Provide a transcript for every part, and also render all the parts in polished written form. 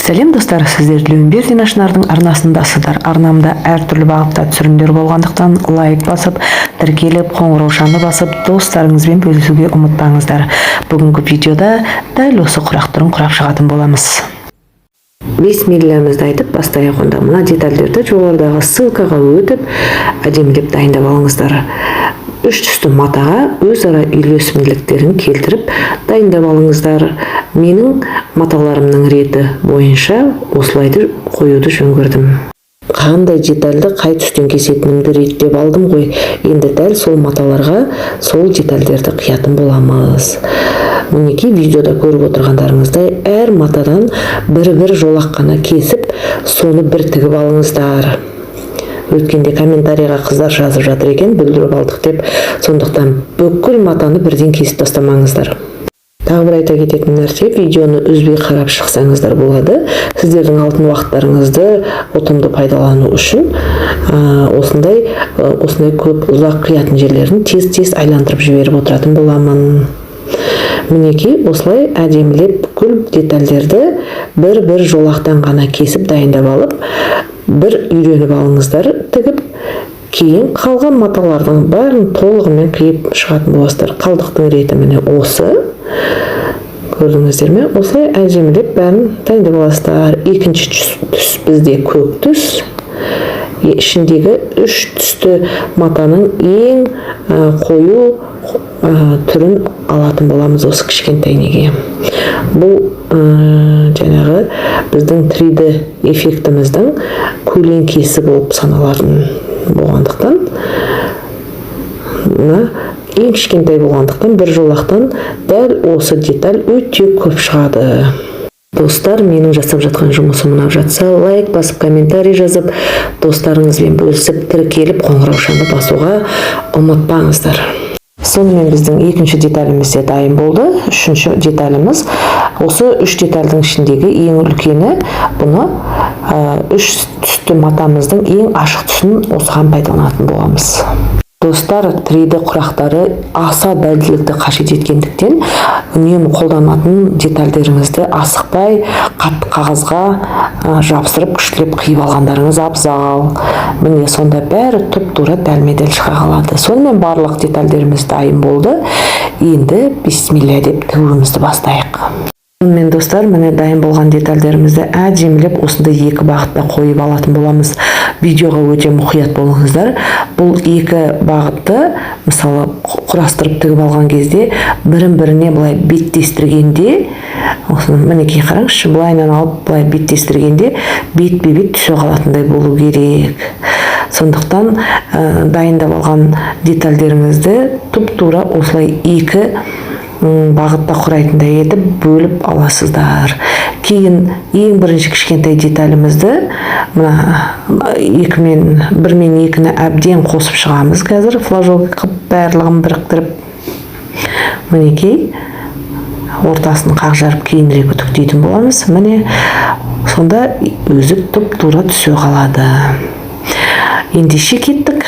Сәлем достар, сіздер Леонбердин Ашнардың арнасындасыздар. Арнамда әртүрлі бағытта түсірімдер болғандықтан лайк басып, тіркеліп, қоңыраушаны басып, достарыңызбен бөлісуге ұмытпаңыздар. Бүгінгі видеода дәл осы құрақтырын құрап шығатын боламыз. Бисмиллahымызды айтып бастайық онда. Мына детальдерді жоғарыдағы ссылкаға өтіп, әдемілеп дайындап алыңыздар. Үш түсті матаға өзара үйлесімділіктерін келтіріп дайындап алыңыздар. Менің маталарымның реті бойынша осылайды қоюды жөн көрдім. Қандай детальді қай түстен кесетінімді реттеп алдым ғой. Енді дәл сол маталарға сол детальдерді қиятын боламыз. Мінекей видеода көріп отырғандарыңыздай әр матадан бір жолақ қана кесіп, соны бір тігіп алыңыздар. Өткенде комментарийға қыздар жазып жатыр екен, бүлдіріп алдық деп, сондықтан бүкіл матаны бірден кесіп тастамаңыздар. Тағы бір айта кететін нәрсе, видеоны үзбей қарап шықсаңыздар болады. Сіздердің алтын уақыттарыңызды ұтымды пайдалану үшін осындай көп ұзақ қиятын жерлерін тез айландырып жіберіп отыратын боламын. Мінекей осылай әдемілеп бүкіл детальдерді бір жолақтан ғана кесіп дайындап алып, бір үйреніп алыңыздар тігіп, кейін қалған маталардың бәрін толығымен қиып шығатын боласыздар. Қалдықтың реті міне осы. Көрдіңіздер ме? Осылай әдемілеп бәрін дайындап аласыздар. Екінші түс бізде көк түс. Ішіндегі үш түсті матаның ең қою түрін алатын боламыз осы кішкентай неге. Бұл жаңағы біздің 3D эффектіміздің көлеңкесі болып саналатын болғандықтан, ең кішкентай болғандықтан бір жолақтан дәл осы деталь өте көп шығады. Достар, менің жасап жатқан жұмысым ұнап жатса, лайк басып, комментарий жазып, достарыңызбен бөлісіп, тіркеліп, қоңыраушаны басуға ұмытпаңыздар. Сонымен біздің екінші деталіміз де дайын болды. Үшінші деталіміз, осы үш детальдің ішіндегі ең үлкені, бұны үш түсті матамыздың ең ашық түсін осыған пайдаланатын боламыз. Достар, 3D құрақтары аса дәлдікті қажет еткендіктен, үнемі қолданатын детальдеріңізді асықпай қатты қағазға жабыстырып күштілеп қиып алғандарыңыз абзал. Міне сонда бәрі тұп-тура дәлме-дәл шыға қалады. Сонымен барлық детальдеріміз дайын болды. Енді бисмилля деп тігуімізді бастайық. Мен достар, міне дайын болған детальдерімізді әдемілеп осындай екі бағытта қойып алатын боламыз. Видеоға өте мұқият болыңыздар. Бұл екі бағытты, мысалы, құрастырып тігіп алған кезде бірін-біріне былай беттестіргенде, мінекей қараңызшы, былайынан алып былай беттестіргенде бетпе-бет түсе қалатындай болу керек. Сондықтан дайындап алған детальдеріңізді тұп-тура осылай екі бағытта құрайтындай етіп бөліп аласыздар. Кейін ең бірінші кішкентай деталімізді бір мен екіні әбден қосып шығамыз қазір. Флажок қып барлығын біріктіріп. Мінекей ортасын қақ жарып кейінірек үтіктейтін боламыз. Міне сонда өзі тұп-тура түсе қалады. Ендеше кеттік.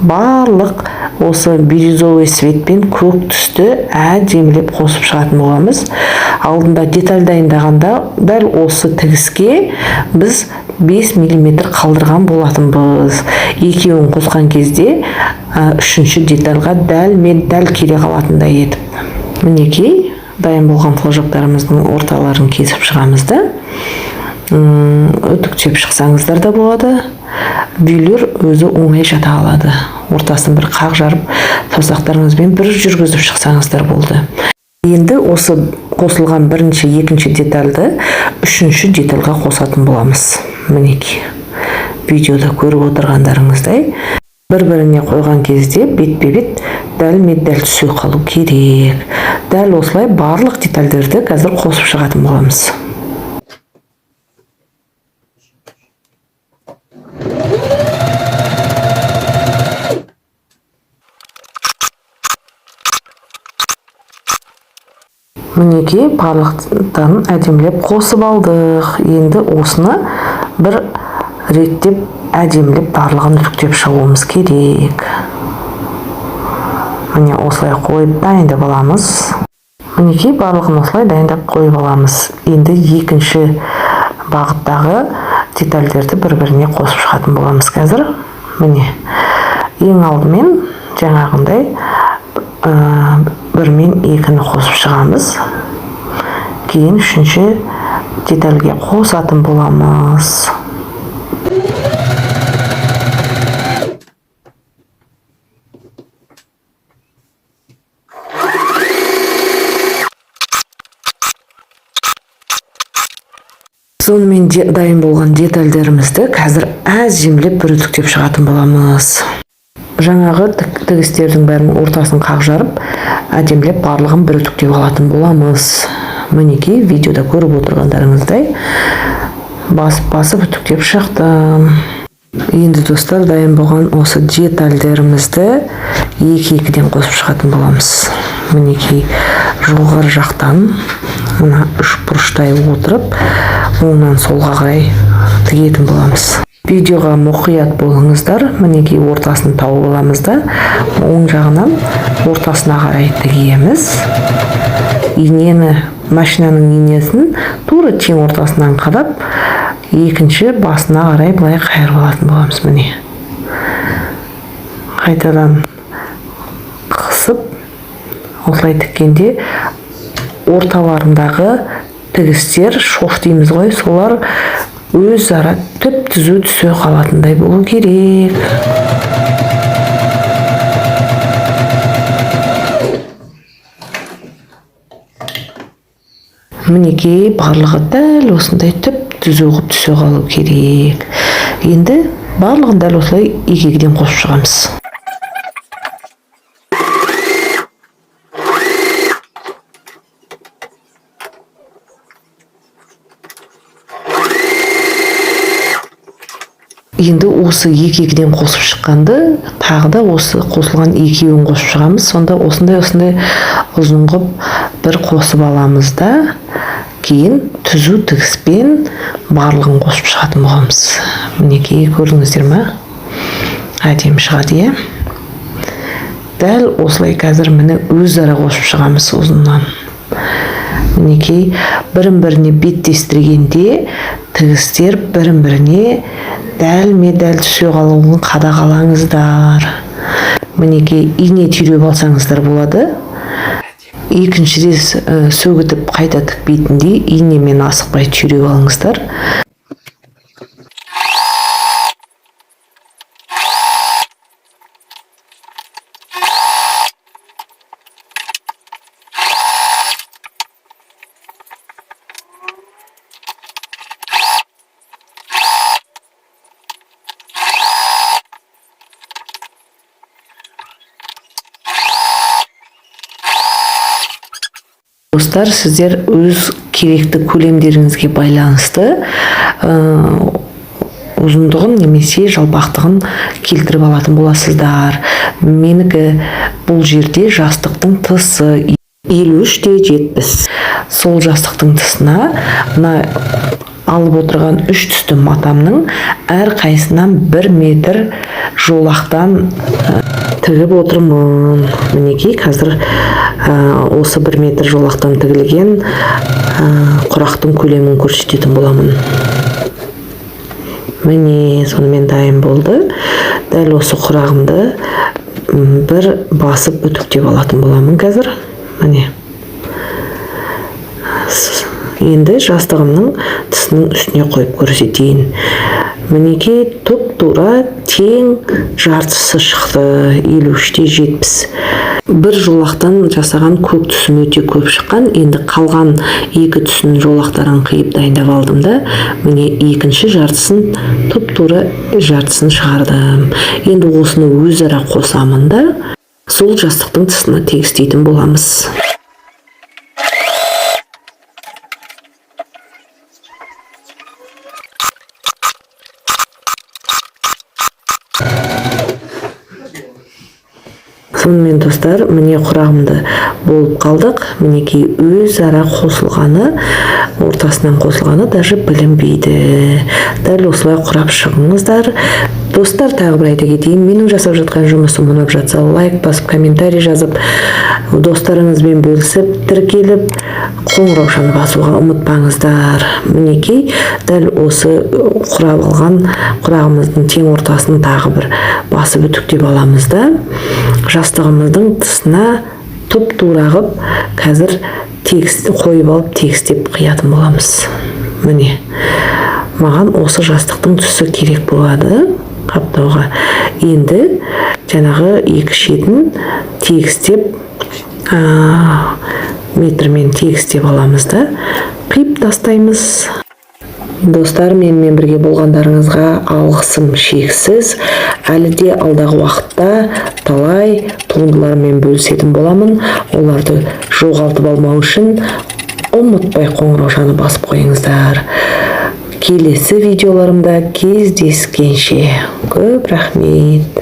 Барлық осы бирюзовый цветпен көк түсті әдемілеп қосып шығатын боламыз. Алдында деталь дайындағанда дәл осы тігіске біз 5 мм қалдырған болатынбыз. Екеуін қосқан кезде үшінші детальға дәл келе қалатындай етіп. Мінекей дайын болған флажоктарымыздың орталарын кесіп шығамызды. Үтіктеп шықсаңыздар да болады. Бүйлер өзі оңай жата алады. Ортасын бір қақ жарып, саусақтарыңызбен бір жүргізіп шықсаңыздар болды. Енді осы қосылған бірінші, екінші детальді үшінші детальға қосатын боламыз. Мінекей, видеода көріп отырғандарыңыздай, бір-біріне қойған кезде бетпе-бет дәлме-дәл түсе қалу керек. Дәл осылай барлық детальдерді қазір қосып шығатын боламыз. Мінекей барлықтарын әдемілеп қосып алдық. Енді осыны бір реттеп әдемілеп барлығын үтіктеп шығуымыз керек. Міне осылай қойып дайындап аламыз. Мінекей барлығын осылай дайындап қойып аламыз. Енді екінші бағыттағы детальдерді бір-біріне қосып шығатын боламыз қазір. Міне, ең алдымен жаңағындай 1 мен 2-ні қосып шығамыз. Кейін 3-ші детальге қосатын боламыз. Сонымен дайын болған детальдерімізді қазір әжімлеп бүрітіктеп шығатын боламыз. Жаңағы тігістердің бәрінің ортасын қақ жарып, әдемлеп барлығын бүрітіктеп алатын боламыз. Мінекей видеода көріп отырғандарыңыздай басып үтіктеп шықтым. Енді достар, дайын болған осы детальдерімізді 2-2-ден қосып шығатын боламыз. Мінекей жоғары жақтан мына 3 бұрыштай отырып, оңнан солға қарай тігетін боламыз. Видеоға мұқият болыңыздар. Мінекей ортасын тауып аламыз да, оң жағынан ортасына қарай тігеміз. Инені, машинаның инесін тура тең ортасынан қадап, екінші басына қарай былай қайырып алатын боламыз. Міне. Қайтадан қысып, осылай тіккенде орталарындағы тігістер, шоқ дейміз ғой, солар өзара түп-түзу түсе қалатындай болу керек. Мінекей барлығы дәл осындай түп-түзу қылып түсе қалу керек. Енді барлығын дәл осылай 2-2-ден қосып шығамыз. Енді осы 2-2-ден қосып шыққанды, тағы да осы қосылған 2-2-ін қосып шығамыз. Сонда осындай ұзын қып бір қосып аламыз да, кейін түзу тігіспен барлығын қосып шығатын боламыз. Мінекей көрдіңіздер ме? Әдемі шығады, е? Дәл осылай қазір міне өзара қосып шығамыз ұзыннан. Мінекей бірін-біріне беттестіргенде тігістер бірін-біріне дәл түсе қалуын қадағалаңыздар. Мінекей ине түйреп алсаңыздар болады. Екінші рет сөгітіп қайта тікпейтіндей инемен асықпай түйреп алыңыздар. Достар, сіздер өз керекті көлемдеріңізге байланысты ұзындығын немесе жалпақтығын келтіріп алатын боласыздар. Менікі бұл жерде жастықтың тысы 53-70. Сол жастықтың тысына мына алып отырған 3 түсті матамның әр қайсынан 1 метр жолақтан тігіп отырмын. Мінекей қазір осы 1 метр жолақтан тігілген құрақтың көлемін көрсететін боламын. Міне сонымен дайын болды. Дәл осы құрағымды бір басып үтіктеп алатын боламын қазір. Міне. Енді жастығымның тысының үстіне қойып көрсетейін. Мінекей тұп-тура тең жартысы шықты, 53-70. Бір жолақтан жасаған көк түсім өте көп шыққан. Енді қалған 2 түсін жолақтарын қиып дайындап алдым да, міне екінші жартысын тұп-тура жартысын шығардым. Енді осыны өзара қосамын да, сол жастықтың тысына тегістейтін боламыз. Сонымен достар, міне құрағымды болып қалдық. Мінекей өзара қосылғаны, ортасынан қосылғаны даже білінбейді. Дәл осылай құрап шығыңыздар. Достар, тағы бір айта кетейін, менің жасап жатқан жұмысым ұнап жатса, лайк басып, комментарий жазып, достарыңызбен бөлісіп, тіркеліп, қоңыраушаны басуға ұмытпаңыздар. Мінекей, дәл осы құрап алған құрағымыздың тең ортасын тағы бір басып үтіктеп аламыз да, жастығымыздың тысына тура қып, қазір қойып алып тегістеп қиятын боламыз. Міне, маған осы жастықтың түсі керек болады қаптауға. Енді жаңағы екі шетін тегістеп, метрмен тегістеп аламыз да, қиып тастаймыз. Достар, менімен бірге болғандарыңызға алғысым шексіз. Әлі де алдағы уақытта талай туындылармен бөлісетін боламын. Оларды жоғалтып алмау үшін ұмытпай қоңыраушаны басып қойыңыздар. Келесі видеоларымда кездескенше көп рахмет.